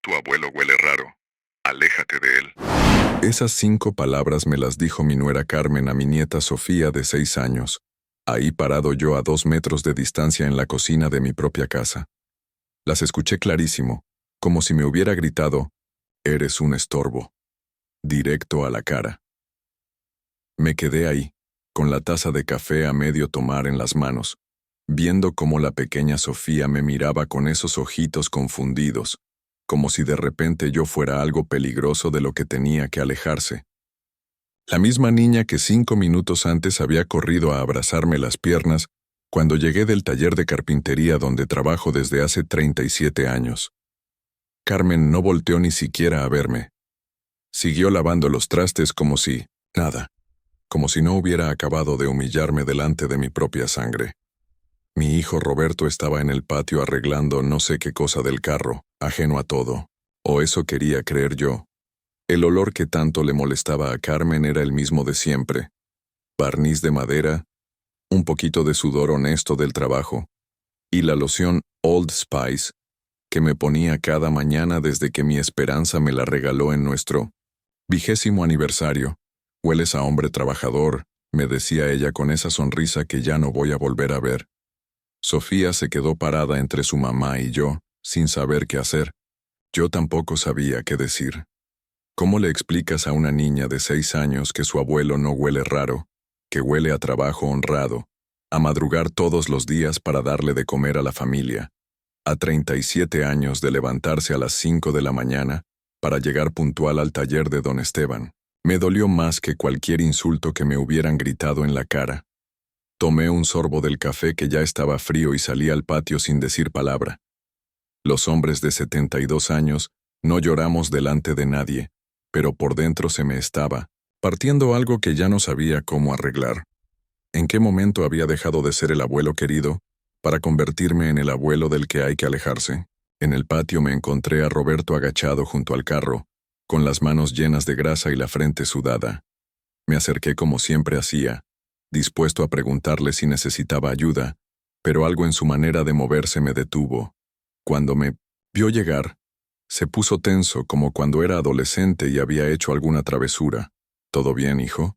Tu abuelo huele raro. Aléjate de él. Esas 5 palabras me las dijo mi nuera Carmen a mi nieta Sofía de 6 años, ahí parado yo a 2 metros de distancia en la cocina de mi propia casa. Las escuché clarísimo, como si me hubiera gritado, «Eres un estorbo», directo a la cara. Me quedé ahí, con la taza de café a medio tomar en las manos, viendo cómo la pequeña Sofía me miraba con esos ojitos confundidos, como si de repente yo fuera algo peligroso de lo que tenía que alejarse. La misma niña que 5 minutos antes había corrido a abrazarme las piernas cuando llegué del taller de carpintería donde trabajo desde hace 37 años. Carmen no volteó ni siquiera a verme. Siguió lavando los trastes como si, nada, como si no hubiera acabado de humillarme delante de mi propia sangre. Mi hijo Roberto estaba en el patio arreglando no sé qué cosa del carro, ajeno a todo. O eso quería creer yo. El olor que tanto le molestaba a Carmen era el mismo de siempre. Barniz de madera, un poquito de sudor honesto del trabajo, y la loción Old Spice que me ponía cada mañana desde que mi Esperanza me la regaló en nuestro 20º aniversario. Hueles a hombre trabajador, me decía ella con esa sonrisa que ya no voy a volver a ver. Sofía se quedó parada entre su mamá y yo, sin saber qué hacer. Yo tampoco sabía qué decir. ¿Cómo le explicas a una niña de 6 años que su abuelo no huele raro, que huele a trabajo honrado, a madrugar todos los días para darle de comer a la familia, a 37 años de levantarse a las 5 de la mañana para llegar puntual al taller de don Esteban? Me dolió más que cualquier insulto que me hubieran gritado en la cara. Tomé un sorbo del café que ya estaba frío y salí al patio sin decir palabra. Los hombres de 72 años no lloramos delante de nadie, pero por dentro se me estaba partiendo algo que ya no sabía cómo arreglar. ¿En qué momento había dejado de ser el abuelo querido para convertirme en el abuelo del que hay que alejarse? En el patio me encontré a Roberto agachado junto al carro, con las manos llenas de grasa y la frente sudada. Me acerqué como siempre hacía, dispuesto a preguntarle si necesitaba ayuda, pero algo en su manera de moverse me detuvo. Cuando me vio llegar, se puso tenso como cuando era adolescente y había hecho alguna travesura. ¿Todo bien, hijo?,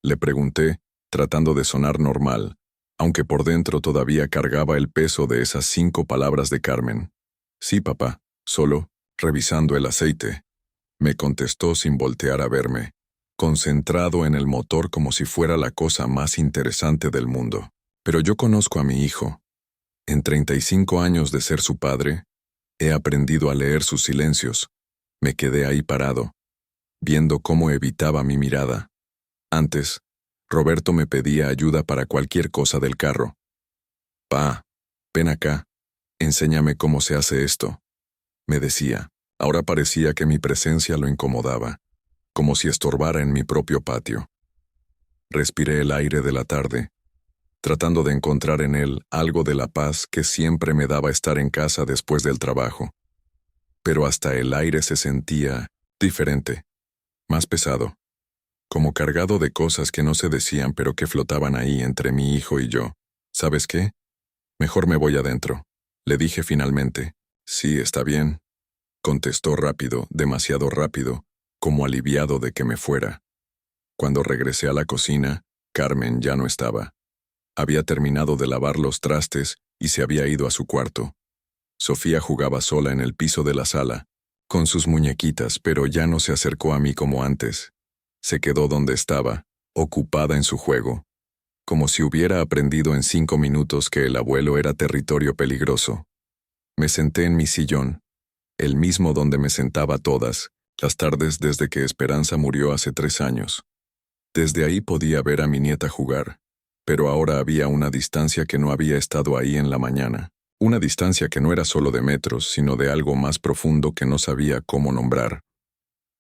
le pregunté, tratando de sonar normal, aunque por dentro todavía cargaba el peso de esas 5 palabras de Carmen. Sí, papá, solo, revisando el aceite, me contestó sin voltear a verme, concentrado en el motor como si fuera la cosa más interesante del mundo. Pero yo conozco a mi hijo. En 35 años de ser su padre, he aprendido a leer sus silencios. Me quedé ahí parado, viendo cómo evitaba mi mirada. Antes, Roberto me pedía ayuda para cualquier cosa del carro. «Pa, ven acá, enséñame cómo se hace esto», me decía. Ahora parecía que mi presencia lo incomodaba, como si estorbara en mi propio patio. Respiré el aire de la tarde, tratando de encontrar en él algo de la paz que siempre me daba estar en casa después del trabajo. Pero hasta el aire se sentía diferente, más pesado, como cargado de cosas que no se decían pero que flotaban ahí entre mi hijo y yo. ¿Sabes qué? Mejor me voy adentro, le dije finalmente. Sí, está bien, contestó rápido, demasiado rápido, como aliviado de que me fuera. Cuando regresé a la cocina, Carmen ya no estaba. Había terminado de lavar los trastes y se había ido a su cuarto. Sofía jugaba sola en el piso de la sala, con sus muñequitas, pero ya no se acercó a mí como antes. Se quedó donde estaba, ocupada en su juego, como si hubiera aprendido en 5 minutos que el abuelo era territorio peligroso. Me senté en mi sillón, el mismo donde me sentaba todas las tardes desde que Esperanza murió hace 3 años. Desde ahí podía ver a mi nieta jugar, pero ahora había una distancia que no había estado ahí en la mañana. Una distancia que no era solo de metros, sino de algo más profundo que no sabía cómo nombrar.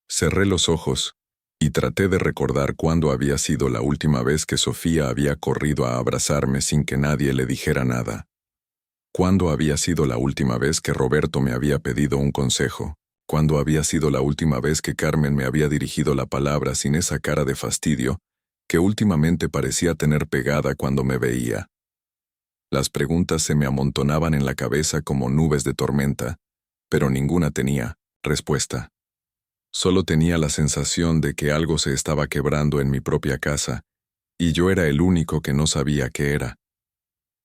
Cerré los ojos y traté de recordar cuándo había sido la última vez que Sofía había corrido a abrazarme sin que nadie le dijera nada. ¿Cuándo había sido la última vez que Roberto me había pedido un consejo? ¿Cuándo había sido la última vez que Carmen me había dirigido la palabra sin esa cara de fastidio que últimamente parecía tener pegada cuando me veía? Las preguntas se me amontonaban en la cabeza como nubes de tormenta, pero ninguna tenía Respuesta. Solo tenía la sensación de que algo se estaba quebrando en mi propia casa, y yo era el único que no sabía qué era.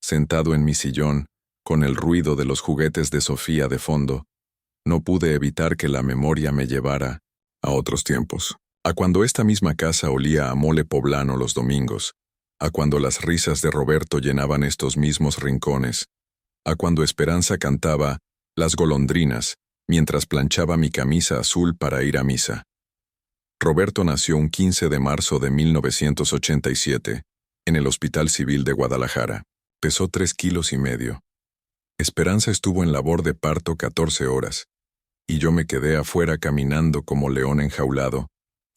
Sentado en mi sillón, con el ruido de los juguetes de Sofía de fondo, no pude evitar que la memoria me llevara a otros tiempos, a cuando esta misma casa olía a mole poblano los domingos, a cuando las risas de Roberto llenaban estos mismos rincones, a cuando Esperanza cantaba Las golondrinas mientras planchaba mi camisa azul para ir a misa. Roberto nació un 15 de marzo de 1987 en el Hospital Civil de Guadalajara. Pesó 3,5 kilos. Esperanza estuvo en labor de parto 14 horas, y yo me quedé afuera caminando como león enjaulado,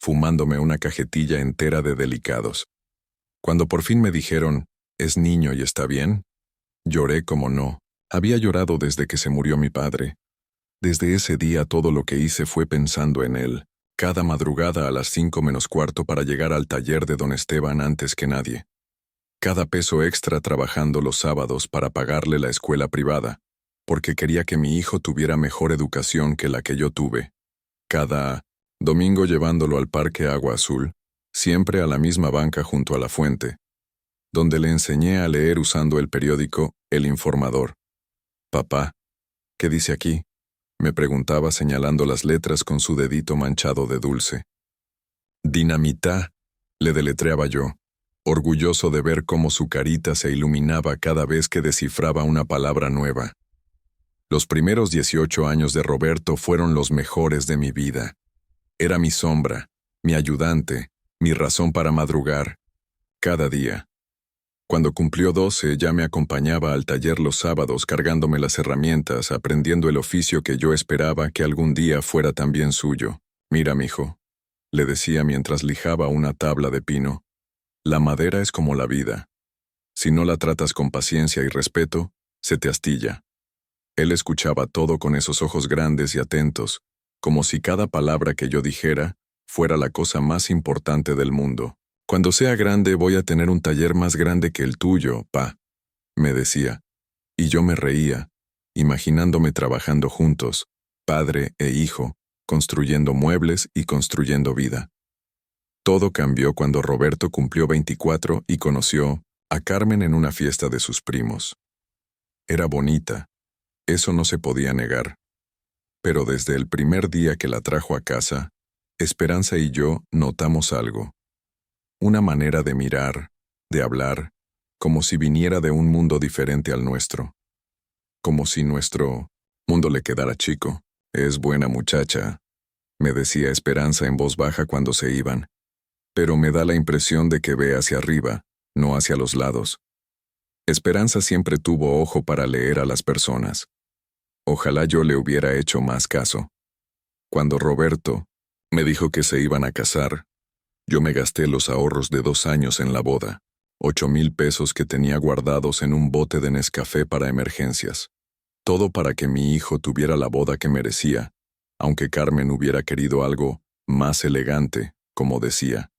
fumándome una cajetilla entera de delicados. Cuando por fin me dijeron, «¿Es niño y está bien?», lloré como no. Había llorado desde que se murió mi padre. Desde ese día todo lo que hice fue pensando en él, cada madrugada a las 5 menos cuarto para llegar al taller de don Esteban antes que nadie. Cada peso extra trabajando los sábados para pagarle la escuela privada, porque quería que mi hijo tuviera mejor educación que la que yo tuve. Cada domingo llevándolo al Parque Agua Azul, siempre a la misma banca junto a la fuente, donde le enseñé a leer usando el periódico El Informador. «Papá, ¿qué dice aquí?», me preguntaba señalando las letras con su dedito manchado de dulce. «Dinamita», le deletreaba yo, orgulloso de ver cómo su carita se iluminaba cada vez que descifraba una palabra nueva. Los primeros 18 años de Roberto fueron los mejores de mi vida. Era mi sombra, mi ayudante, mi razón para madrugar, cada día. Cuando cumplió 12 ya me acompañaba al taller los sábados cargándome las herramientas, aprendiendo el oficio que yo esperaba que algún día fuera también suyo. «Mira, mijo», le decía mientras lijaba una tabla de pino, «la madera es como la vida. Si no la tratas con paciencia y respeto, se te astilla». Él escuchaba todo con esos ojos grandes y atentos, como si cada palabra que yo dijera fuera la cosa más importante del mundo. «Cuando sea grande voy a tener un taller más grande que el tuyo, pa», me decía, y yo me reía, imaginándome trabajando juntos, padre e hijo, construyendo muebles y construyendo vida. Todo cambió cuando Roberto cumplió 24 y conoció a Carmen en una fiesta de sus primos. Era bonita, eso no se podía negar. Pero desde el primer día que la trajo a casa, Esperanza y yo notamos algo. Una manera de mirar, de hablar, como si viniera de un mundo diferente al nuestro. Como si nuestro mundo le quedara chico. «Es buena muchacha», me decía Esperanza en voz baja cuando se iban. «Pero me da la impresión de que ve hacia arriba, no hacia los lados». Esperanza siempre tuvo ojo para leer a las personas. Ojalá yo le hubiera hecho más caso. Cuando Roberto me dijo que se iban a casar, yo me gasté los ahorros de 2 años en la boda, 8,000 pesos que tenía guardados en un bote de Nescafé para emergencias. Todo para que mi hijo tuviera la boda que merecía, aunque Carmen hubiera querido algo más elegante, como decía.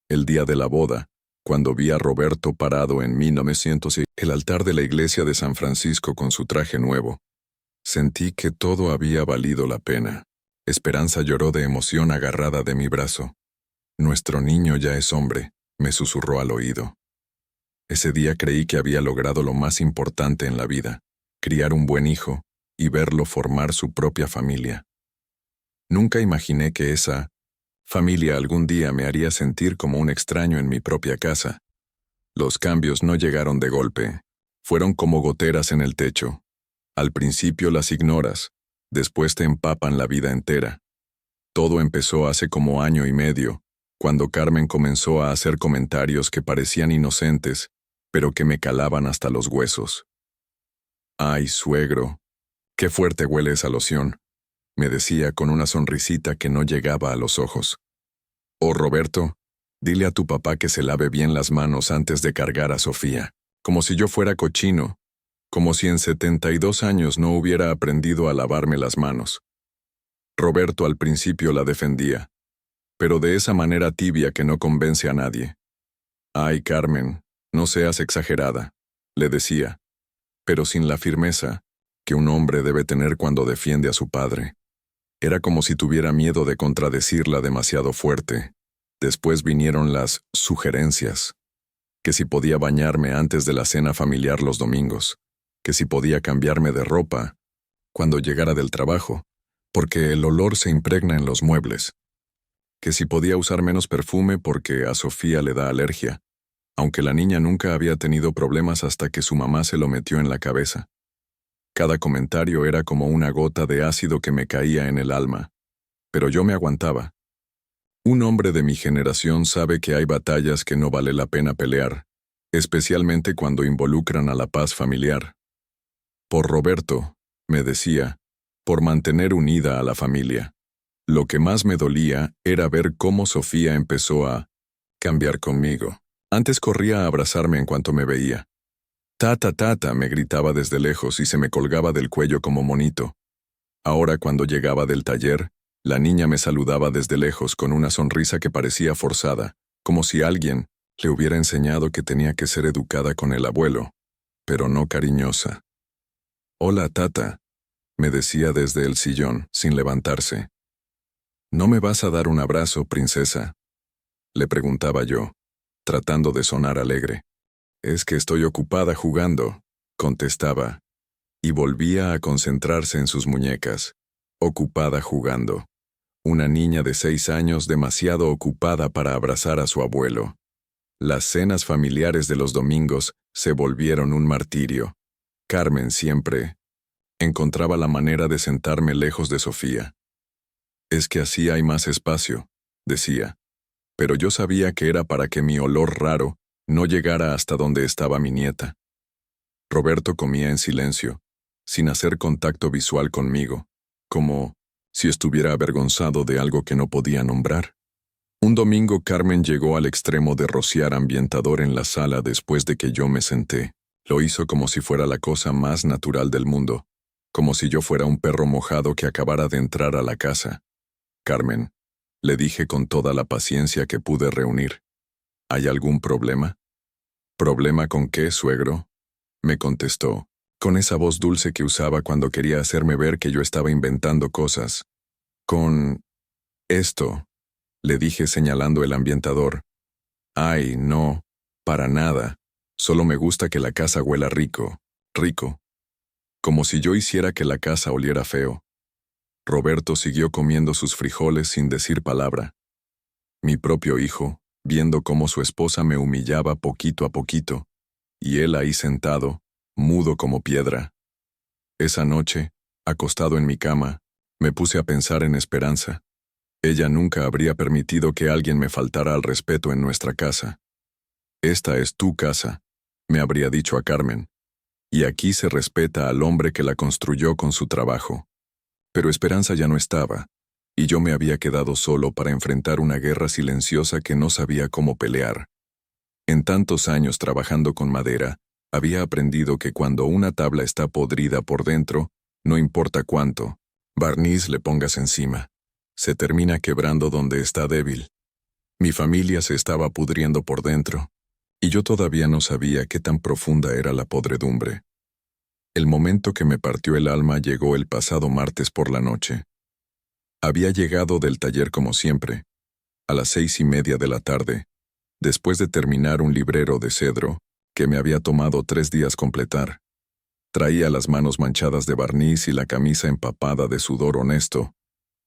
El día de la boda, cuando vi a Roberto parado en 1906, el altar de la iglesia de San Francisco con su traje nuevo, sentí que todo había valido la pena. Esperanza lloró de emoción agarrada de mi brazo. «Nuestro niño ya es hombre», me susurró al oído. Ese día creí que había logrado lo más importante en la vida, criar un buen hijo y verlo formar su propia familia. Nunca imaginé que esa familia algún día me haría sentir como un extraño en mi propia casa. Los cambios no llegaron de golpe, fueron como goteras en el techo. Al principio las ignoras, después te empapan la vida entera. Todo empezó hace como 1 año y medio, cuando Carmen comenzó a hacer comentarios que parecían inocentes, pero que me calaban hasta los huesos. «Ay, suegro, qué fuerte huele esa loción», me decía con una sonrisita que no llegaba a los ojos. «Oh, Roberto, dile a tu papá que se lave bien las manos antes de cargar a Sofía», como si yo fuera cochino, como si en 72 años no hubiera aprendido a lavarme las manos. Roberto al principio la defendía, pero de esa manera tibia que no convence a nadie. «Ay, Carmen, no seas exagerada», le decía, pero sin la firmeza que un hombre debe tener cuando defiende a su padre. Era como si tuviera miedo de contradecirla demasiado fuerte. Después vinieron las sugerencias. Que si podía bañarme antes de la cena familiar los domingos. Que si podía cambiarme de ropa cuando llegara del trabajo, porque el olor se impregna en los muebles. Que si podía usar menos perfume porque a Sofía le da alergia, aunque la niña nunca había tenido problemas hasta que su mamá se lo metió en la cabeza. Cada comentario era como una gota de ácido que me caía en el alma, pero yo me aguantaba. Un hombre de mi generación sabe que hay batallas que no vale la pena pelear, especialmente cuando involucran a la paz familiar. Por Roberto, me decía, por mantener unida a la familia. Lo que más me dolía era ver cómo Sofía empezó a cambiar conmigo. Antes corría a abrazarme en cuanto me veía. Tata, tata, me gritaba desde lejos y se me colgaba del cuello como monito. Ahora cuando llegaba del taller, la niña me saludaba desde lejos con una sonrisa que parecía forzada, como si alguien le hubiera enseñado que tenía que ser educada con el abuelo, pero no cariñosa. Hola, tata, me decía desde el sillón, sin levantarse. ¿No me vas a dar un abrazo, princesa?, le preguntaba yo, tratando de sonar alegre. Es que estoy ocupada jugando, contestaba, y volvía a concentrarse en sus muñecas, ocupada jugando. Una niña de 6 años demasiado ocupada para abrazar a su abuelo. Las cenas familiares de los domingos se volvieron un martirio. Carmen siempre encontraba la manera de sentarme lejos de Sofía. Es que así hay más espacio, decía, pero yo sabía que era para que mi olor raro no llegara hasta donde estaba mi nieta. Roberto comía en silencio, sin hacer contacto visual conmigo, como si estuviera avergonzado de algo que no podía nombrar. Un domingo Carmen llegó al extremo de rociar ambientador en la sala después de que yo me senté. Lo hizo como si fuera la cosa más natural del mundo, como si yo fuera un perro mojado que acabara de entrar a la casa. Carmen, le dije con toda la paciencia que pude reunir. ¿Hay algún problema? ¿Problema con qué, suegro?, me contestó, con esa voz dulce que usaba cuando quería hacerme ver que yo estaba inventando cosas. Con esto, le dije señalando el ambientador. Ay, no, para nada. Solo me gusta que la casa huela rico, rico. Como si yo hiciera que la casa oliera feo. Roberto siguió comiendo sus frijoles sin decir palabra. Mi propio hijo, viendo cómo su esposa me humillaba poquito a poquito, y él ahí sentado, mudo como piedra. Esa noche, acostado en mi cama, me puse a pensar en Esperanza. Ella nunca habría permitido que alguien me faltara al respeto en nuestra casa. Esta es tu casa, me habría dicho a Carmen, y aquí se respeta al hombre que la construyó con su trabajo. Pero Esperanza ya no estaba, y yo me había quedado solo para enfrentar una guerra silenciosa que no sabía cómo pelear. En tantos años trabajando con madera, había aprendido que cuando una tabla está podrida por dentro, no importa cuánto barniz le pongas encima, se termina quebrando donde está débil. Mi familia se estaba pudriendo por dentro, y yo todavía no sabía qué tan profunda era la podredumbre. El momento que me partió el alma llegó el pasado martes por la noche. Había llegado del taller como siempre, a las 6:30 de la tarde, después de terminar un librero de cedro que me había tomado 3 días completar. Traía las manos manchadas de barniz y la camisa empapada de sudor honesto,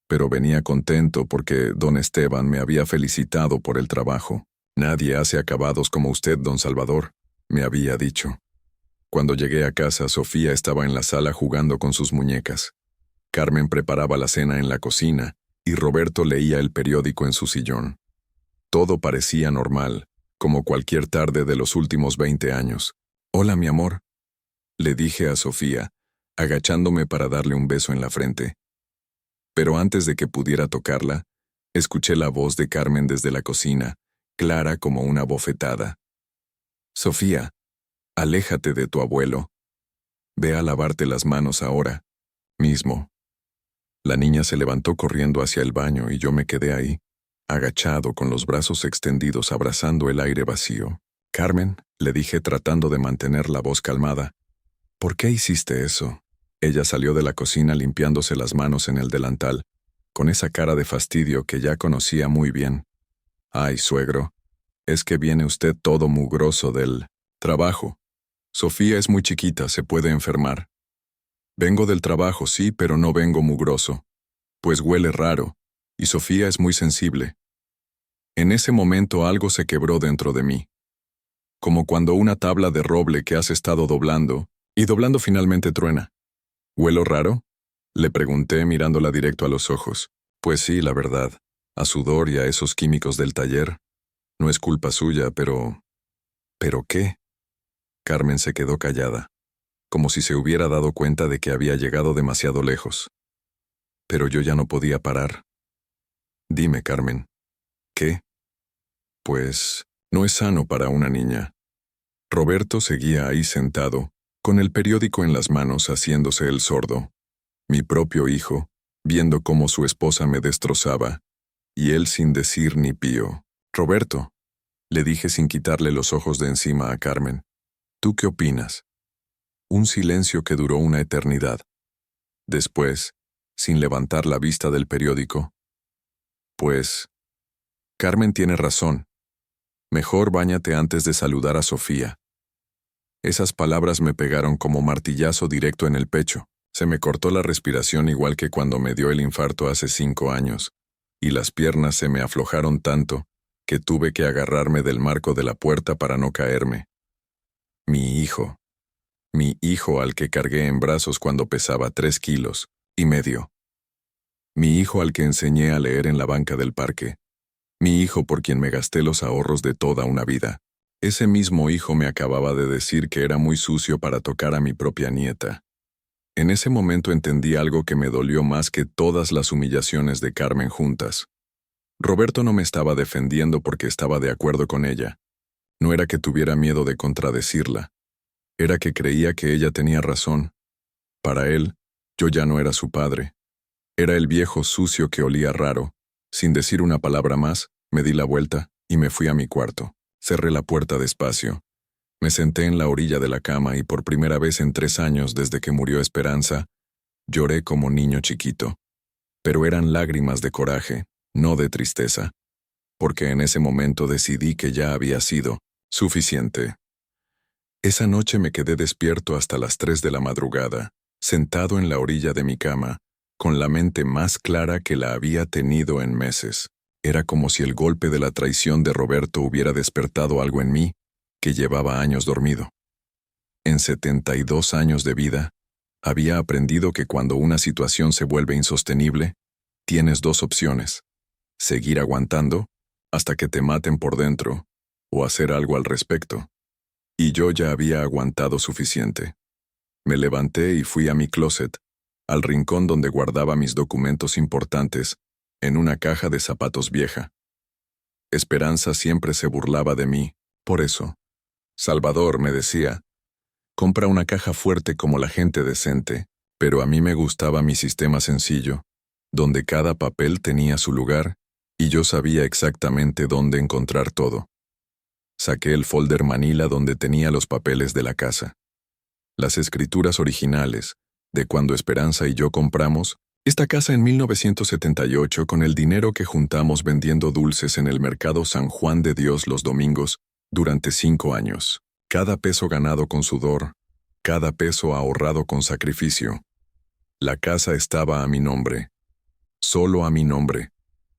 pero venía contento porque don Esteban me había felicitado por el trabajo. Nadie hace acabados como usted, don Salvador, me había dicho. Cuando llegué a casa, Sofía estaba en la sala jugando con sus muñecas. Carmen preparaba la cena en la cocina y Roberto leía el periódico en su sillón. Todo parecía normal, como cualquier tarde de los últimos 20 años. «Hola, mi amor», le dije a Sofía, agachándome para darle un beso en la frente. Pero antes de que pudiera tocarla, escuché la voz de Carmen desde la cocina, clara como una bofetada. «Sofía, aléjate de tu abuelo. Ve a lavarte las manos ahora mismo». La niña se levantó corriendo hacia el baño y yo me quedé ahí, agachado con los brazos extendidos abrazando el aire vacío. «Carmen», le dije tratando de mantener la voz calmada, «¿por qué hiciste eso?» Ella salió de la cocina limpiándose las manos en el delantal, con esa cara de fastidio que ya conocía muy bien. Ay, suegro, es que viene usted todo mugroso del trabajo. Sofía es muy chiquita, se puede enfermar. Vengo del trabajo, sí, pero no vengo mugroso. Pues huele raro, y Sofía es muy sensible. En ese momento algo se quebró dentro de mí. Como cuando una tabla de roble que has estado doblando, y doblando finalmente truena. ¿Huelo raro? Le pregunté mirándola directo a los ojos. Pues sí, la verdad, a sudor y a esos químicos del taller. No es culpa suya, pero... ¿Pero qué? Carmen se quedó callada, como si se hubiera dado cuenta de que había llegado demasiado lejos. Pero yo ya no podía parar. Dime, Carmen. ¿Qué? Pues, no es sano para una niña. Roberto seguía ahí sentado, con el periódico en las manos haciéndose el sordo. Mi propio hijo, viendo cómo su esposa me destrozaba, y él sin decir ni pío. Roberto, le dije sin quitarle los ojos de encima a Carmen. ¿Tú qué opinas? Un silencio que duró una eternidad. Después, sin levantar la vista del periódico, pues, Carmen tiene razón. Mejor báñate antes de saludar a Sofía. Esas palabras me pegaron como martillazo directo en el pecho. Se me cortó la respiración igual que cuando me dio el infarto hace 5 años, y las piernas se me aflojaron tanto que tuve que agarrarme del marco de la puerta para no caerme. Mi hijo al que cargué en brazos cuando pesaba 3,5 kilos. Mi hijo al que enseñé a leer en la banca del parque. Mi hijo por quien me gasté los ahorros de toda una vida. Ese mismo hijo me acababa de decir que era muy sucio para tocar a mi propia nieta. En ese momento entendí algo que me dolió más que todas las humillaciones de Carmen juntas. Roberto no me estaba defendiendo porque estaba de acuerdo con ella. No era que tuviera miedo de contradecirla. Era que creía que ella tenía razón. Para él, yo ya no era su padre. Era el viejo sucio que olía raro. Sin decir una palabra más, me di la vuelta y me fui a mi cuarto. Cerré la puerta despacio. Me senté en la orilla de la cama y por primera vez en 3 años desde que murió Esperanza, lloré como niño chiquito. Pero eran lágrimas de coraje, no de tristeza. Porque en ese momento decidí que ya había sido suficiente. Esa noche me quedé despierto hasta las 3 de la madrugada, sentado en la orilla de mi cama, con la mente más clara que la había tenido en meses. Era como si el golpe de la traición de Roberto hubiera despertado algo en mí, que llevaba años dormido. En 72 años de vida, había aprendido que cuando una situación se vuelve insostenible, tienes 2 opciones: seguir aguantando, hasta que te maten por dentro, o hacer algo al respecto. Y yo ya había aguantado suficiente. Me levanté y fui a mi closet, al rincón donde guardaba mis documentos importantes, en una caja de zapatos vieja. Esperanza siempre se burlaba de mí, por eso. Salvador, me decía, compra una caja fuerte como la gente decente, pero a mí me gustaba mi sistema sencillo, donde cada papel tenía su lugar, y yo sabía exactamente dónde encontrar todo. Saqué el folder Manila donde tenía los papeles de la casa. Las escrituras originales, de cuando Esperanza y yo compramos esta casa en 1978 con el dinero que juntamos vendiendo dulces en el mercado San Juan de Dios los domingos durante 5 años. Cada peso ganado con sudor, cada peso ahorrado con sacrificio. La casa estaba a mi nombre. Solo a mi nombre.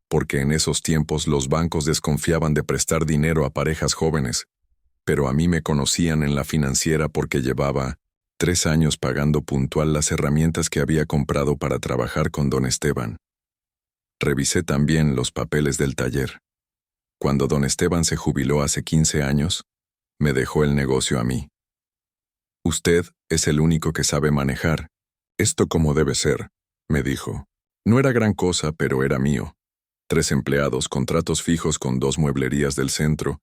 Porque en esos tiempos los bancos desconfiaban de prestar dinero a parejas jóvenes, pero a mí me conocían en la financiera porque llevaba 3 años pagando puntual las herramientas que había comprado para trabajar con don Esteban. Revisé también los papeles del taller. Cuando don Esteban se jubiló hace 15 años, me dejó el negocio a mí. Usted es el único que sabe manejar esto como debe ser, me dijo. No era gran cosa, pero era mío. 3 empleados, contratos fijos con 2 mueblerías del centro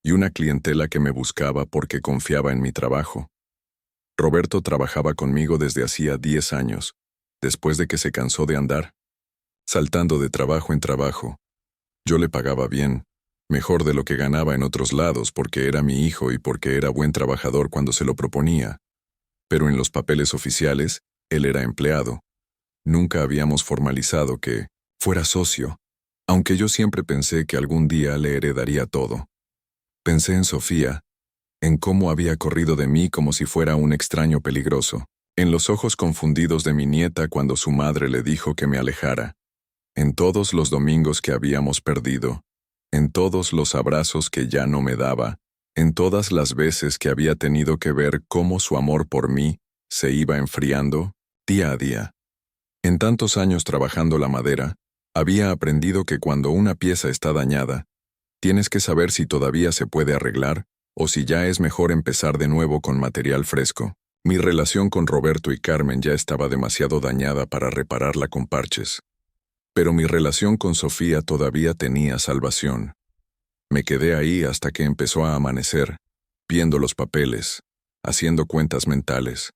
y una clientela que me buscaba porque confiaba en mi trabajo. Roberto trabajaba conmigo desde hacía 10 años, después de que se cansó de andar, saltando de trabajo en trabajo. Yo le pagaba bien, mejor de lo que ganaba en otros lados porque era mi hijo y porque era buen trabajador cuando se lo proponía. Pero en los papeles oficiales, él era empleado. Nunca habíamos formalizado que fuera socio, aunque yo siempre pensé que algún día le heredaría todo. Pensé en Sofía, en cómo había corrido de mí como si fuera un extraño peligroso, en los ojos confundidos de mi nieta cuando su madre le dijo que me alejara, en todos los domingos que habíamos perdido, en todos los abrazos que ya no me daba, en todas las veces que había tenido que ver cómo su amor por mí se iba enfriando día a día. En tantos años trabajando la madera, había aprendido que cuando una pieza está dañada, tienes que saber si todavía se puede arreglar o si ya es mejor empezar de nuevo con material fresco. Mi relación con Roberto y Carmen ya estaba demasiado dañada para repararla con parches. Pero mi relación con Sofía todavía tenía salvación. Me quedé ahí hasta que empezó a amanecer, viendo los papeles, haciendo cuentas mentales,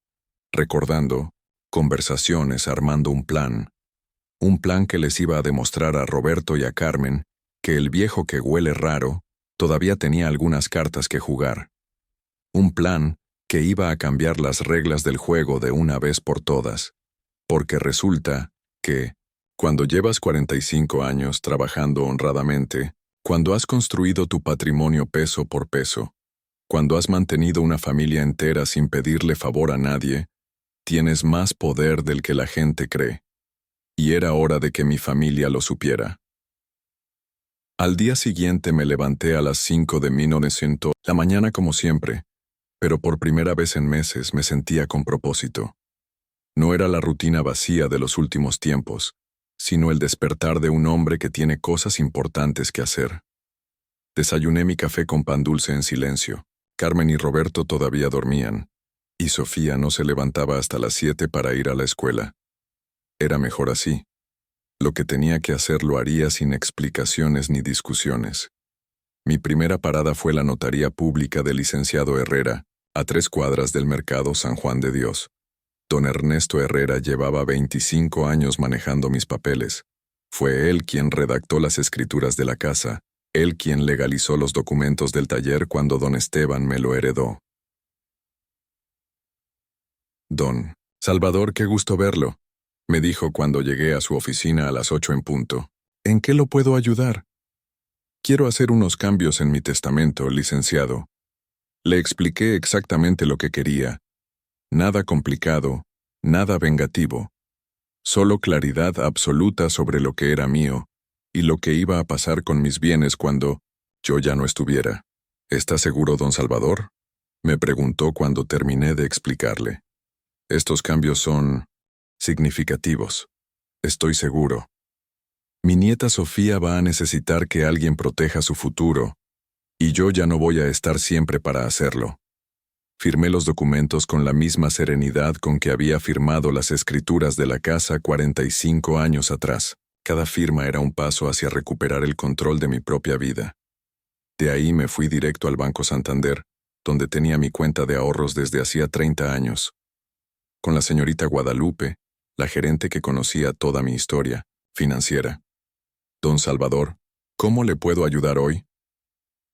recordando, conversaciones, armando un plan que les iba a demostrar a Roberto y a Carmen que el viejo que huele raro todavía tenía algunas cartas que jugar. Un plan que iba a cambiar las reglas del juego de una vez por todas, porque resulta que, cuando llevas 45 años trabajando honradamente, cuando has construido tu patrimonio peso por peso, cuando has mantenido una familia entera sin pedirle favor a nadie, tienes más poder del que la gente cree. Y era hora de que mi familia lo supiera. Al día siguiente me levanté a las 5 de 1900, la mañana como siempre, pero por primera vez en meses me sentía con propósito. No era la rutina vacía de los últimos tiempos, sino el despertar de un hombre que tiene cosas importantes que hacer. Desayuné mi café con pan dulce en silencio. Carmen y Roberto todavía dormían, y Sofía no se levantaba hasta las 7 para ir a la escuela. Era mejor así. Lo que tenía que hacer lo haría sin explicaciones ni discusiones. Mi primera parada fue la notaría pública del licenciado Herrera, a 3 cuadras del mercado San Juan de Dios. Don Ernesto Herrera llevaba 25 años manejando mis papeles. Fue él quien redactó las escrituras de la casa, él quien legalizó los documentos del taller cuando don Esteban me lo heredó. Don Salvador, qué gusto verlo, me dijo cuando llegué a su oficina a las 8 en punto. ¿En qué lo puedo ayudar? Quiero hacer unos cambios en mi testamento, licenciado. Le expliqué exactamente lo que quería. Nada complicado, nada vengativo. Solo claridad absoluta sobre lo que era mío y lo que iba a pasar con mis bienes cuando yo ya no estuviera. ¿Está seguro, don Salvador? Me preguntó cuando terminé de explicarle. Estos cambios son significativos. Estoy seguro. Mi nieta Sofía va a necesitar que alguien proteja su futuro, y yo ya no voy a estar siempre para hacerlo. Firmé los documentos con la misma serenidad con que había firmado las escrituras de la casa 45 años atrás. Cada firma era un paso hacia recuperar el control de mi propia vida. De ahí me fui directo al Banco Santander, donde tenía mi cuenta de ahorros desde hacía 30 años. Con la señorita Guadalupe, la gerente que conocía toda mi historia financiera. Don Salvador, ¿cómo le puedo ayudar hoy?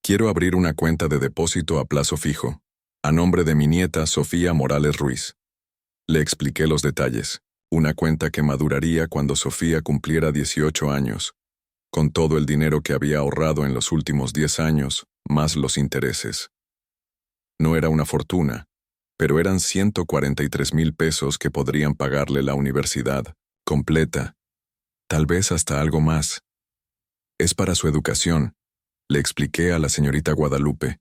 Quiero abrir una cuenta de depósito a plazo fijo, a nombre de mi nieta Sofía Morales Ruiz. Le expliqué los detalles, una cuenta que maduraría cuando Sofía cumpliera 18 años, con todo el dinero que había ahorrado en los últimos 10 años, más los intereses. No era una fortuna, pero eran 143,000 pesos que podrían pagarle la universidad, completa, tal vez hasta algo más. Es para su educación, le expliqué a la señorita Guadalupe,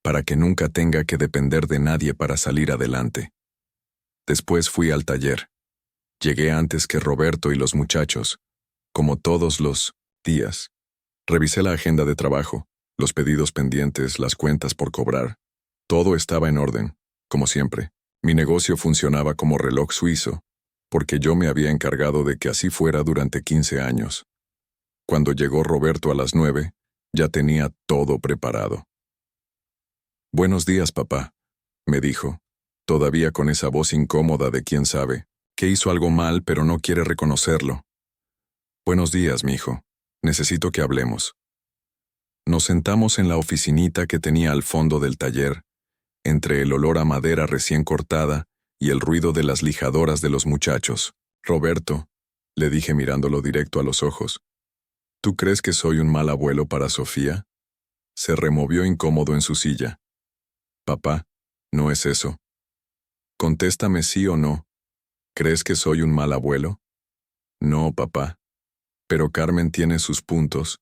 para que nunca tenga que depender de nadie para salir adelante. Después fui al taller. Llegué antes que Roberto y los muchachos, como todos los días. Revisé la agenda de trabajo, los pedidos pendientes, las cuentas por cobrar. Todo estaba en orden, como siempre. Mi negocio funcionaba como reloj suizo, porque yo me había encargado de que así fuera durante 15 años. Cuando llegó Roberto a las 9, ya tenía todo preparado. «Buenos días, papá», me dijo, todavía con esa voz incómoda de quien sabe, que hizo algo mal pero no quiere reconocerlo. «Buenos días, mijo. Necesito que hablemos». Nos sentamos en la oficinita que tenía al fondo del taller, entre el olor a madera recién cortada y el ruido de las lijadoras de los muchachos. «Roberto», le dije mirándolo directo a los ojos. ¿Tú crees que soy un mal abuelo para Sofía? Se removió incómodo en su silla. Papá, no es eso. Contéstame sí o no. ¿Crees que soy un mal abuelo? No, papá. Pero Carmen tiene sus puntos.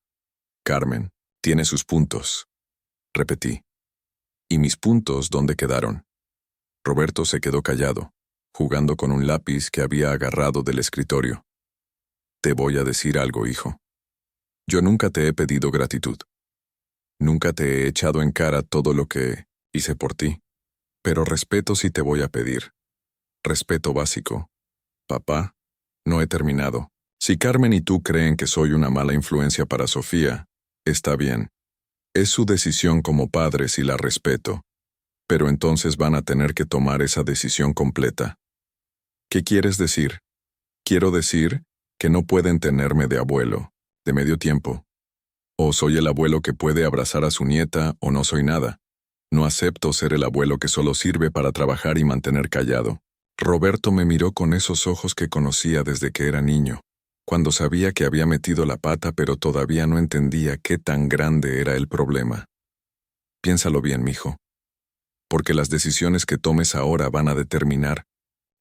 Carmen tiene sus puntos. Repetí. ¿Y mis puntos dónde quedaron? Roberto se quedó callado, jugando con un lápiz que había agarrado del escritorio. Te voy a decir algo, hijo. Yo nunca te he pedido gratitud. Nunca te he echado en cara todo lo que hice por ti. Pero respeto sí te voy a pedir. Respeto básico. Papá, no he terminado. Si Carmen y tú creen que soy una mala influencia para Sofía, está bien. Es su decisión como padres y la respeto. Pero entonces van a tener que tomar esa decisión completa. ¿Qué quieres decir? Quiero decir que no pueden tenerme de abuelo, de medio tiempo. O soy el abuelo que puede abrazar a su nieta o no soy nada. No acepto ser el abuelo que solo sirve para trabajar y mantener callado. Roberto me miró con esos ojos que conocía desde que era niño, cuando sabía que había metido la pata pero todavía no entendía qué tan grande era el problema. Piénsalo bien, mijo. Porque las decisiones que tomes ahora van a determinar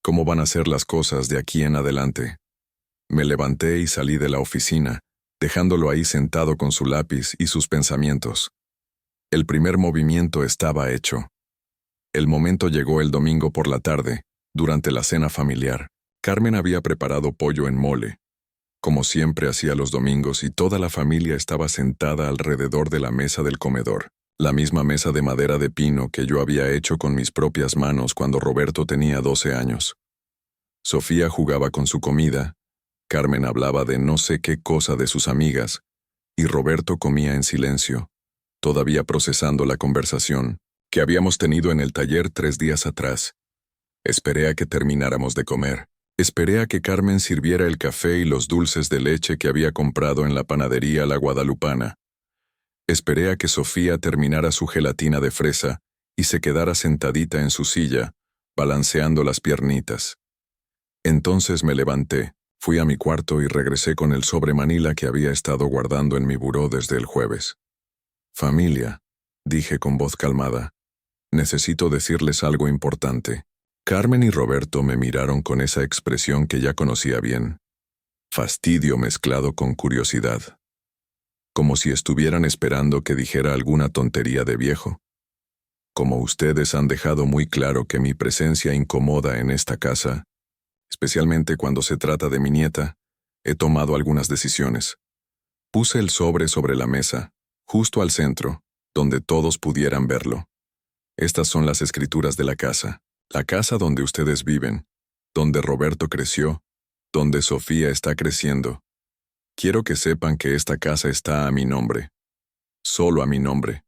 cómo van a ser las cosas de aquí en adelante. Me levanté y salí de la oficina, dejándolo ahí sentado con su lápiz y sus pensamientos. El primer movimiento estaba hecho. El momento llegó el domingo por la tarde, durante la cena familiar. Carmen había preparado pollo en mole, como siempre hacía los domingos, y toda la familia estaba sentada alrededor de la mesa del comedor. La misma mesa de madera de pino que yo había hecho con mis propias manos cuando Roberto tenía 12 años. Sofía jugaba con su comida, Carmen hablaba de no sé qué cosa de sus amigas, y Roberto comía en silencio, todavía procesando la conversación que habíamos tenido en el taller 3 días atrás. Esperé a que termináramos de comer. Esperé a que Carmen sirviera el café y los dulces de leche que había comprado en la panadería La Guadalupana. Esperé a que Sofía terminara su gelatina de fresa y se quedara sentadita en su silla, balanceando las piernitas. Entonces me levanté, fui a mi cuarto y regresé con el sobre manila que había estado guardando en mi buró desde el jueves. Familia, dije con voz calmada, necesito decirles algo importante. Carmen y Roberto me miraron con esa expresión que ya conocía bien. Fastidio mezclado con curiosidad. Como si estuvieran esperando que dijera alguna tontería de viejo. Como ustedes han dejado muy claro que mi presencia incomoda en esta casa, especialmente cuando se trata de mi nieta, he tomado algunas decisiones. Puse el sobre la mesa, justo al centro, donde todos pudieran verlo. Estas son las escrituras de la casa donde ustedes viven, donde Roberto creció, donde Sofía está creciendo. Quiero que sepan que esta casa está a mi nombre. Solo a mi nombre.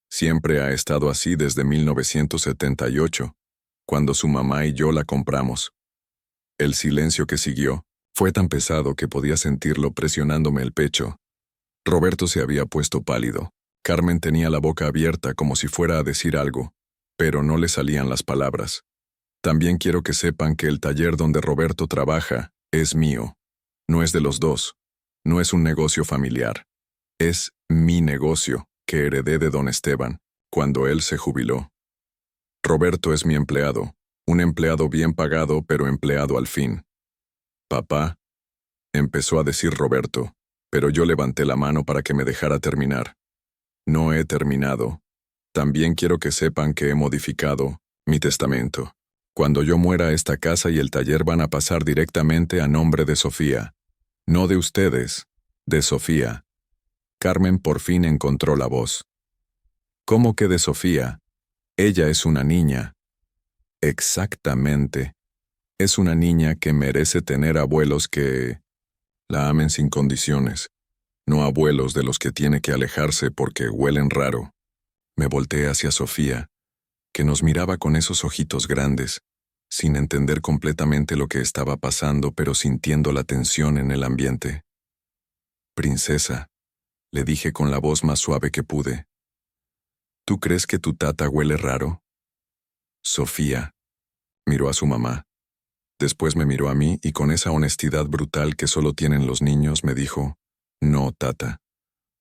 Siempre ha estado así desde 1978, cuando su mamá y yo la compramos. El silencio que siguió fue tan pesado que podía sentirlo presionándome el pecho. Roberto se había puesto pálido. Carmen tenía la boca abierta como si fuera a decir algo, pero no le salían las palabras. También quiero que sepan que el taller donde Roberto trabaja es mío. No es de los dos. No es un negocio familiar. Es mi negocio, que heredé de don Esteban, cuando él se jubiló. Roberto es mi empleado, un empleado bien pagado, pero empleado al fin. Papá, empezó a decir Roberto, pero yo levanté la mano para que me dejara terminar. No he terminado. También quiero que sepan que he modificado mi testamento. Cuando yo muera, esta casa y el taller van a pasar directamente a nombre de Sofía. No de ustedes, de Sofía. Carmen por fin encontró la voz. ¿Cómo que de Sofía? Ella es una niña. Exactamente. Es una niña que merece tener abuelos que la amen sin condiciones, no abuelos de los que tiene que alejarse porque huelen raro. Me volteé hacia Sofía, que nos miraba con esos ojitos grandes, sin entender completamente lo que estaba pasando, pero sintiendo la tensión en el ambiente. Princesa, le dije con la voz más suave que pude. ¿Tú crees que tu tata huele raro? Sofía miró a su mamá. Después me miró a mí y con esa honestidad brutal que solo tienen los niños me dijo, «No, Tata.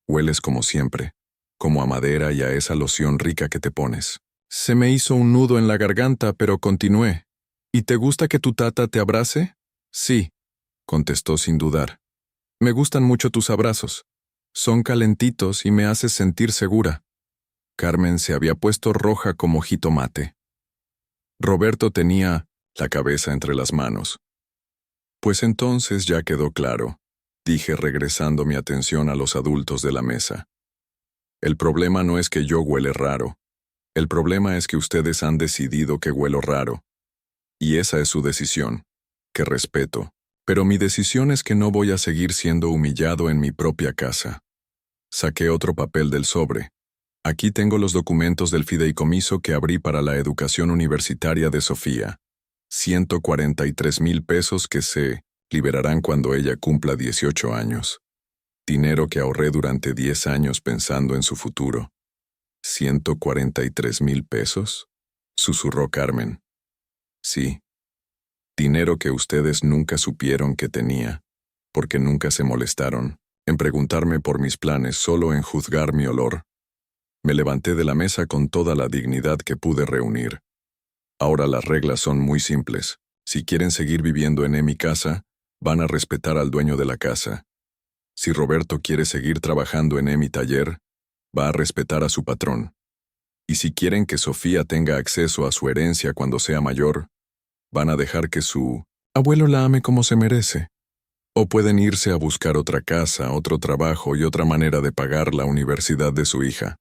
Hueles como siempre, como a madera y a esa loción rica que te pones». Se me hizo un nudo en la garganta, pero continué. «¿Y te gusta que tu tata te abrace?» «Sí», contestó sin dudar. «Me gustan mucho tus abrazos. Son calentitos y me haces sentir segura». Carmen se había puesto roja como jitomate. Roberto tenía la cabeza entre las manos. «Pues entonces ya quedó claro», dije regresando mi atención a los adultos de la mesa. «El problema no es que yo huele raro. El problema es que ustedes han decidido que huelo raro. Y esa es su decisión, que respeto. Pero mi decisión es que no voy a seguir siendo humillado en mi propia casa». Saqué otro papel del sobre. «Aquí tengo los documentos del fideicomiso que abrí para la educación universitaria de Sofía. 143,000 pesos que se liberarán cuando ella cumpla 18 años. Dinero que ahorré durante 10 años pensando en su futuro». «¿143,000 pesos?» susurró Carmen. «Sí. Dinero que ustedes nunca supieron que tenía, porque nunca se molestaron en preguntarme por mis planes, solo en juzgar mi olor». Me levanté de la mesa con toda la dignidad que pude reunir. «Ahora las reglas son muy simples. Si quieren seguir viviendo en mi casa, van a respetar al dueño de la casa. Si Roberto quiere seguir trabajando en mi taller, va a respetar a su patrón. Y si quieren que Sofía tenga acceso a su herencia cuando sea mayor, van a dejar que su abuelo la ame como se merece. O pueden irse a buscar otra casa, otro trabajo y otra manera de pagar la universidad de su hija».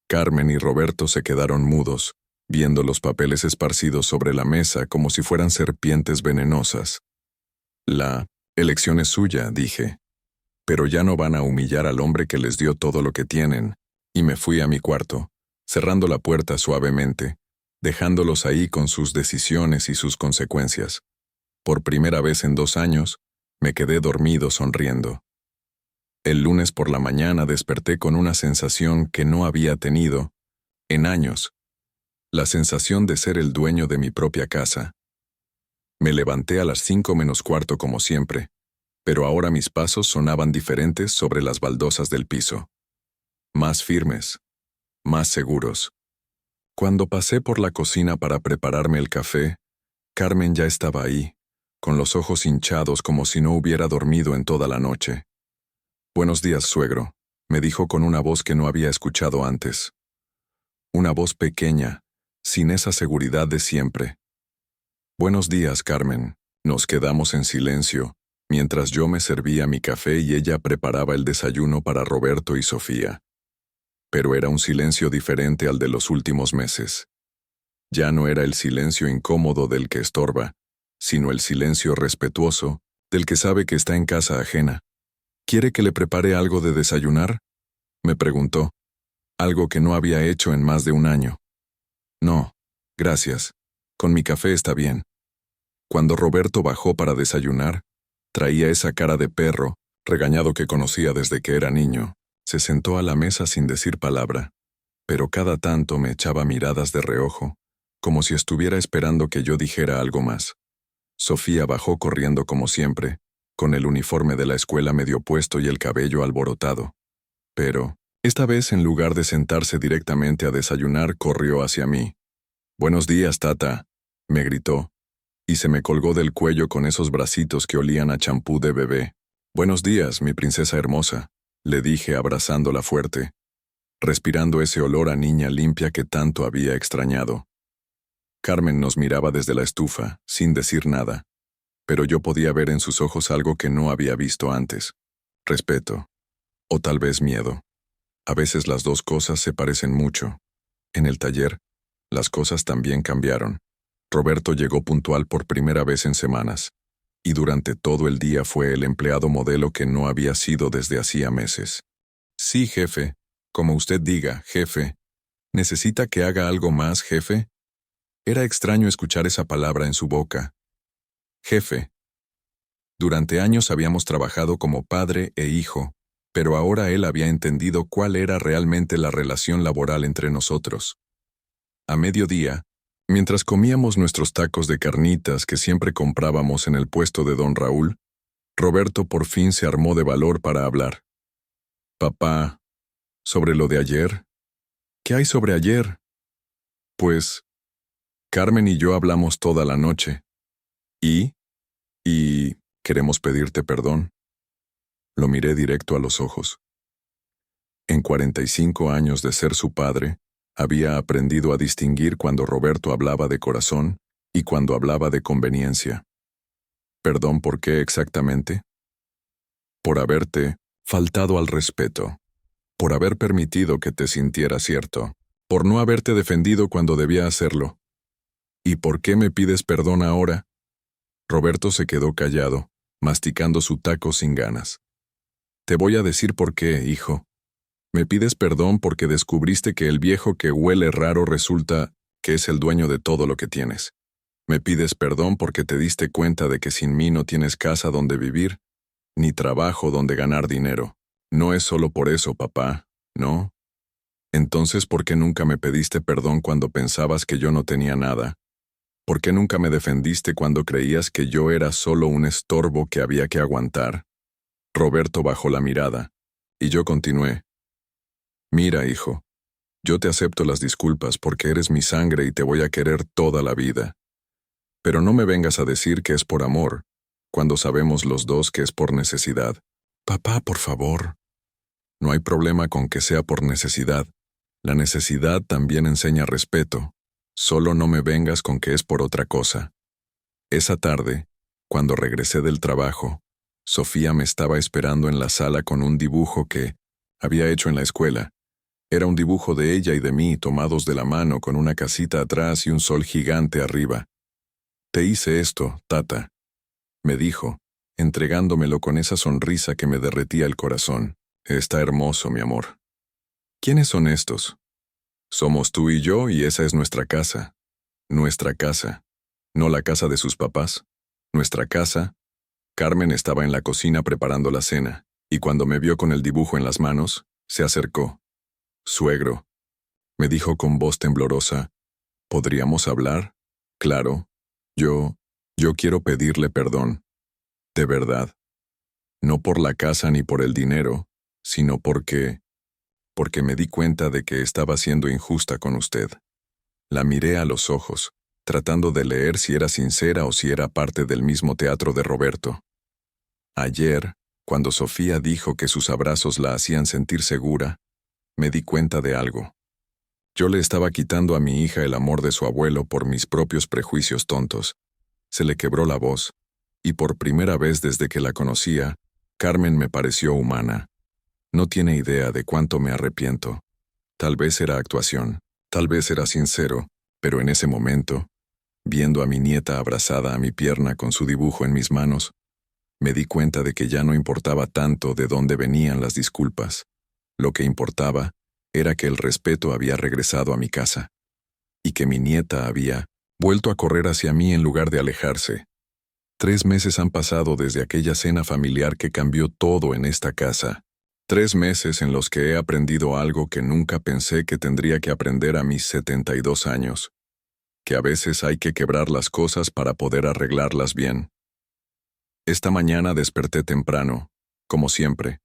Carmen y Roberto se quedaron mudos, viendo los papeles esparcidos sobre la mesa como si fueran serpientes venenosas. «La elección es suya», dije. «Pero ya no van a humillar al hombre que les dio todo lo que tienen», y me fui a mi cuarto, cerrando la puerta suavemente, dejándolos ahí con sus decisiones y sus consecuencias. Por primera vez en 2 años, me quedé dormido sonriendo. El lunes por la mañana desperté con una sensación que no había tenido en años, la sensación de ser el dueño de mi propia casa. Me levanté a las 5 menos cuarto como siempre, pero ahora mis pasos sonaban diferentes sobre las baldosas del piso. Más firmes, más seguros. Cuando pasé por la cocina para prepararme el café, Carmen ya estaba ahí, con los ojos hinchados como si no hubiera dormido en toda la noche. «Buenos días, suegro», me dijo con una voz que no había escuchado antes. Una voz pequeña, sin esa seguridad de siempre. «Buenos días, Carmen». Nos quedamos en silencio, mientras yo me servía mi café y ella preparaba el desayuno para Roberto y Sofía. Pero era un silencio diferente al de los últimos meses. Ya no era el silencio incómodo del que estorba, sino el silencio respetuoso del que sabe que está en casa ajena. «¿Quiere que le prepare algo de desayunar?», me preguntó, algo que no había hecho en más de 1 año. «No, gracias. Con mi café está bien». Cuando Roberto bajó para desayunar, traía esa cara de perro, regañado que conocía desde que era niño. Se sentó a la mesa sin decir palabra, pero cada tanto me echaba miradas de reojo, como si estuviera esperando que yo dijera algo más. Sofía bajó corriendo como siempre, con el uniforme de la escuela medio puesto y el cabello alborotado. Pero, esta vez en lugar de sentarse directamente a desayunar, corrió hacia mí. «Buenos días, tata», me gritó, y se me colgó del cuello con esos bracitos que olían a champú de bebé. «Buenos días, mi princesa hermosa», le dije abrazándola fuerte, respirando ese olor a niña limpia que tanto había extrañado. Carmen nos miraba desde la estufa, sin decir nada, pero yo podía ver en sus ojos algo que no había visto antes: respeto, o tal vez miedo. A veces las dos cosas se parecen mucho. En el taller, las cosas también cambiaron. Roberto llegó puntual por primera vez en semanas, y durante todo el día fue el empleado modelo que no había sido desde hacía meses. «Sí, jefe. Como usted diga, jefe. ¿Necesita que haga algo más, jefe?» Era extraño escuchar esa palabra en su boca. Jefe. Durante años habíamos trabajado como padre e hijo, pero ahora él había entendido cuál era realmente la relación laboral entre nosotros. A mediodía, Mientras comíamos nuestros tacos de carnitas que siempre comprábamos en el puesto de don Raúl, Roberto por fin se armó de valor para hablar. Papá, ¿sobre lo de ayer? ¿Qué hay sobre ayer? Pues, Carmen y yo hablamos toda la noche. Y queremos pedirte perdón. Lo miré directo a los ojos. En 45 años de ser su padre, había aprendido a distinguir cuando Roberto hablaba de corazón y cuando hablaba de conveniencia. ¿Perdón por qué exactamente? Por haberte faltado al respeto, por haber permitido que te sintieras cierto, por no haberte defendido cuando debía hacerlo. ¿Y por qué me pides perdón ahora? Roberto se quedó callado, masticando su taco sin ganas. Te voy a decir por qué, hijo. Me pides perdón porque descubriste que el viejo que huele raro resulta que es el dueño de todo lo que tienes. Me pides perdón porque te diste cuenta de que sin mí no tienes casa donde vivir, ni trabajo donde ganar dinero. No es solo por eso, papá, ¿no? Entonces, ¿por qué nunca me pediste perdón cuando pensabas que yo no tenía nada? ¿Por qué nunca me defendiste cuando creías que yo era solo un estorbo que había que aguantar? Roberto bajó la mirada, y yo continué. Mira, hijo, yo te acepto las disculpas porque eres mi sangre y te voy a querer toda la vida. Pero no me vengas a decir que es por amor, cuando sabemos los dos que es por necesidad. Papá, por favor. No hay problema con que sea por necesidad. La necesidad también enseña respeto. Solo no me vengas con que es por otra cosa. Esa tarde, cuando regresé del trabajo, Sofía me estaba esperando en la sala con un dibujo que había hecho en la escuela. Era un dibujo de ella y de mí tomados de la mano con una casita atrás y un sol gigante arriba. Te hice esto, tata, me dijo, entregándomelo con esa sonrisa que me derretía el corazón. Está hermoso, mi amor. ¿Quiénes son estos? Somos tú y yo y esa es nuestra casa. Nuestra casa. No la casa de sus papás. Nuestra casa. Carmen estaba en la cocina preparando la cena, y cuando me vio con el dibujo en las manos, se acercó. Suegro, me dijo con voz temblorosa, ¿podríamos hablar? Claro, yo quiero pedirle perdón. De verdad. No por la casa ni por el dinero, sino porque me di cuenta de que estaba siendo injusta con usted. La miré a los ojos, tratando de leer si era sincera o si era parte del mismo teatro de Roberto. Ayer, cuando Sofía dijo que sus abrazos la hacían sentir segura, me di cuenta de algo. Yo le estaba quitando a mi hija el amor de su abuelo por mis propios prejuicios tontos. Se le quebró la voz, y por primera vez desde que la conocía, Carmen me pareció humana. No tiene idea de cuánto me arrepiento. Tal vez era actuación, tal vez era sincero, pero en ese momento, viendo a mi nieta abrazada a mi pierna con su dibujo en mis manos, me di cuenta de que ya no importaba tanto de dónde venían las disculpas. Lo que importaba era que el respeto había regresado a mi casa, y que mi nieta había vuelto a correr hacia mí en lugar de alejarse. 3 meses han pasado desde aquella cena familiar que cambió todo en esta casa. 3 meses en los que he aprendido algo que nunca pensé que tendría que aprender a mis 72 años, que a veces hay que quebrar las cosas para poder arreglarlas bien. Esta mañana desperté temprano, como siempre,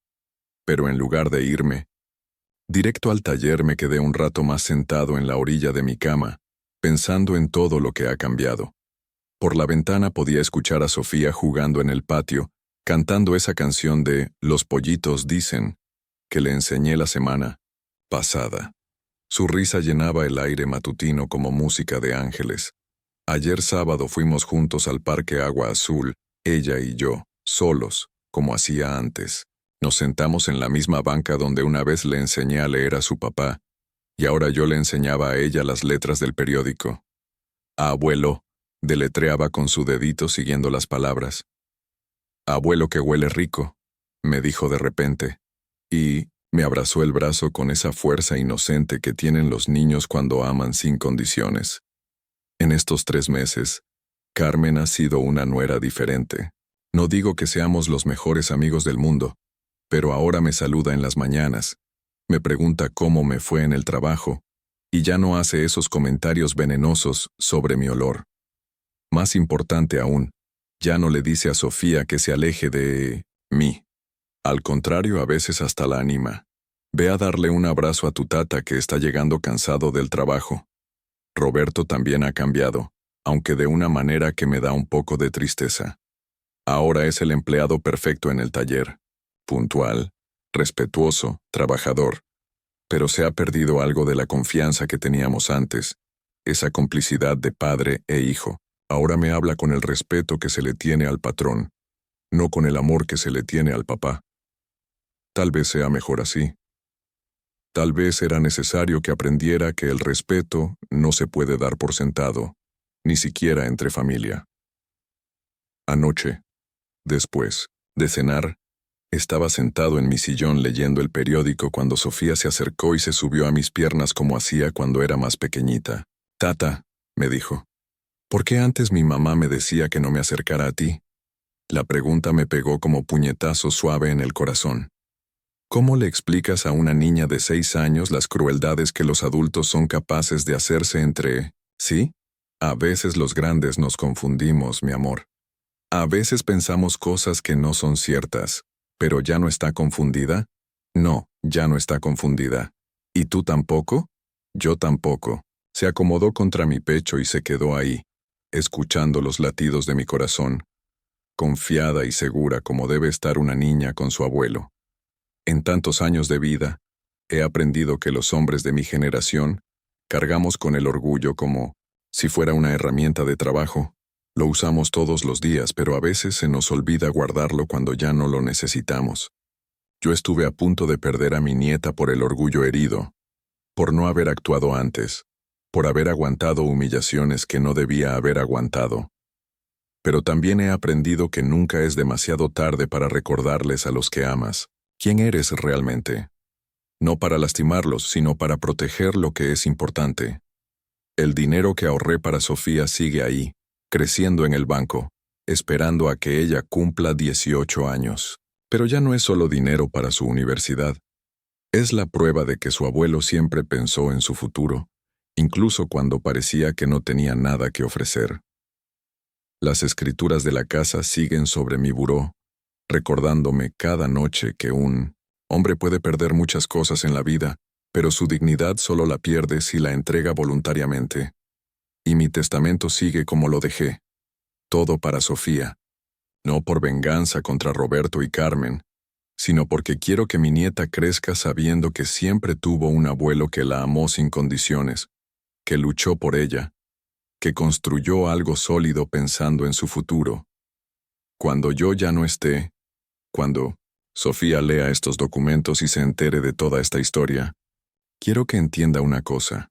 pero en lugar de irme, directo al taller me quedé un rato más sentado en la orilla de mi cama, pensando en todo lo que ha cambiado. Por la ventana podía escuchar a Sofía jugando en el patio, cantando esa canción de Los pollitos dicen, que le enseñé la semana pasada. Su risa llenaba el aire matutino como música de ángeles. Ayer sábado fuimos juntos al Parque Agua Azul, ella y yo, solos, como hacía antes. Nos sentamos en la misma banca donde una vez le enseñé a leer a su papá, y ahora yo le enseñaba a ella las letras del periódico. Abuelo, deletreaba con su dedito siguiendo las palabras. Abuelo que huele rico, me dijo de repente, y me abrazó el brazo con esa fuerza inocente que tienen los niños cuando aman sin condiciones. En estos 3 meses, Carmen ha sido una nuera diferente. No digo que seamos los mejores amigos del mundo, pero ahora me saluda en las mañanas, me pregunta cómo me fue en el trabajo, Y ya no hace esos comentarios venenosos sobre mi olor. Más importante aún, ya no le dice a Sofía que se aleje de mí. Al contrario, a veces hasta la anima. Ve a darle un abrazo a tu tata que está llegando cansado del trabajo. Roberto también ha cambiado, aunque de una manera que me da un poco de tristeza. Ahora es el empleado perfecto en el taller. Puntual, respetuoso, trabajador. Pero se ha perdido algo de la confianza que teníamos antes, esa complicidad de padre e hijo. Ahora me habla con el respeto que se le tiene al patrón, no con el amor que se le tiene al papá. Tal vez sea mejor así. Tal vez era necesario que aprendiera que el respeto no se puede dar por sentado, ni siquiera entre familia. Anoche, después de cenar, estaba sentado en mi sillón leyendo el periódico cuando Sofía se acercó y se subió a mis piernas como hacía cuando era más pequeñita. «Tata», me dijo, «¿por qué antes mi mamá me decía que no me acercara a ti?» La pregunta me pegó como puñetazo suave en el corazón. ¿Cómo le explicas a una niña de 6 años las crueldades que los adultos son capaces de hacerse entre... ¿Sí? A veces los grandes nos confundimos, mi amor. A veces pensamos cosas que no son ciertas. ¿Pero ya no está confundida? No, ya no está confundida. ¿Y tú tampoco? Yo tampoco. Se acomodó contra mi pecho y se quedó ahí, escuchando los latidos de mi corazón, confiada y segura como debe estar una niña con su abuelo. En tantos años de vida, he aprendido que los hombres de mi generación cargamos con el orgullo como si fuera una herramienta de trabajo. Lo usamos todos los días, pero a veces se nos olvida guardarlo cuando ya no lo necesitamos. Yo estuve a punto de perder a mi nieta por el orgullo herido, por no haber actuado antes, por haber aguantado humillaciones que no debía haber aguantado. Pero también he aprendido que nunca es demasiado tarde para recordarles a los que amas quién eres realmente. No para lastimarlos, sino para proteger lo que es importante. El dinero que ahorré para Sofía sigue ahí, creciendo en el banco, esperando a que ella cumpla 18 años. Pero ya no es solo dinero para su universidad. Es la prueba de que su abuelo siempre pensó en su futuro, incluso cuando parecía que no tenía nada que ofrecer. Las escrituras de la casa siguen sobre mi buró, recordándome cada noche que un hombre puede perder muchas cosas en la vida, pero su dignidad solo la pierde si la entrega voluntariamente. Y mi testamento sigue como lo dejé. Todo para Sofía. No por venganza contra Roberto y Carmen, sino porque quiero que mi nieta crezca sabiendo que siempre tuvo un abuelo que la amó sin condiciones, que luchó por ella, que construyó algo sólido pensando en su futuro. Cuando yo ya no esté, cuando Sofía lea estos documentos y se entere de toda esta historia, quiero que entienda una cosa,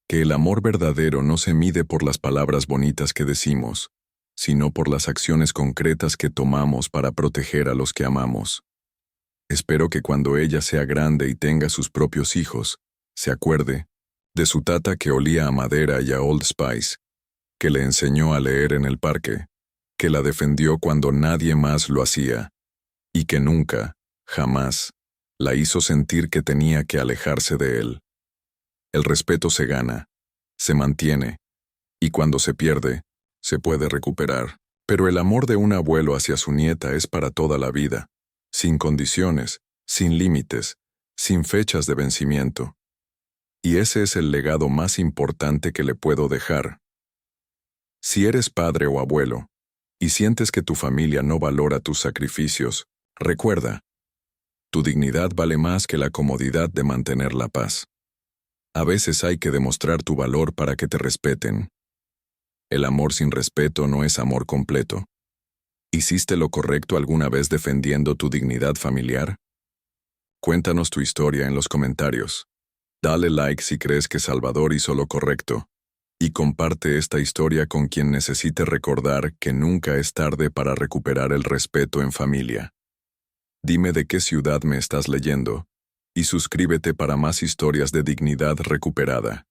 que el amor verdadero no se mide por las palabras bonitas que decimos, sino por las acciones concretas que tomamos para proteger a los que amamos. Espero que cuando ella sea grande y tenga sus propios hijos, se acuerde de su tata que olía a madera y a Old Spice, que le enseñó a leer en el parque, que la defendió cuando nadie más lo hacía, y que nunca, jamás, la hizo sentir que tenía que alejarse de él. El respeto se gana, se mantiene, y cuando se pierde, se puede recuperar. Pero el amor de un abuelo hacia su nieta es para toda la vida, sin condiciones, sin límites, sin fechas de vencimiento. Y ese es el legado más importante que le puedo dejar. Si eres padre o abuelo, y sientes que tu familia no valora tus sacrificios, recuerda, tu dignidad vale más que la comodidad de mantener la paz. A veces hay que demostrar tu valor para que te respeten. El amor sin respeto no es amor completo. ¿Hiciste lo correcto alguna vez defendiendo tu dignidad familiar? Cuéntanos tu historia en los comentarios. Dale like si crees que Salvador hizo lo correcto. Y comparte esta historia con quien necesite recordar que nunca es tarde para recuperar el respeto en familia. Dime de qué ciudad me estás leyendo, y suscríbete para más historias de dignidad recuperada.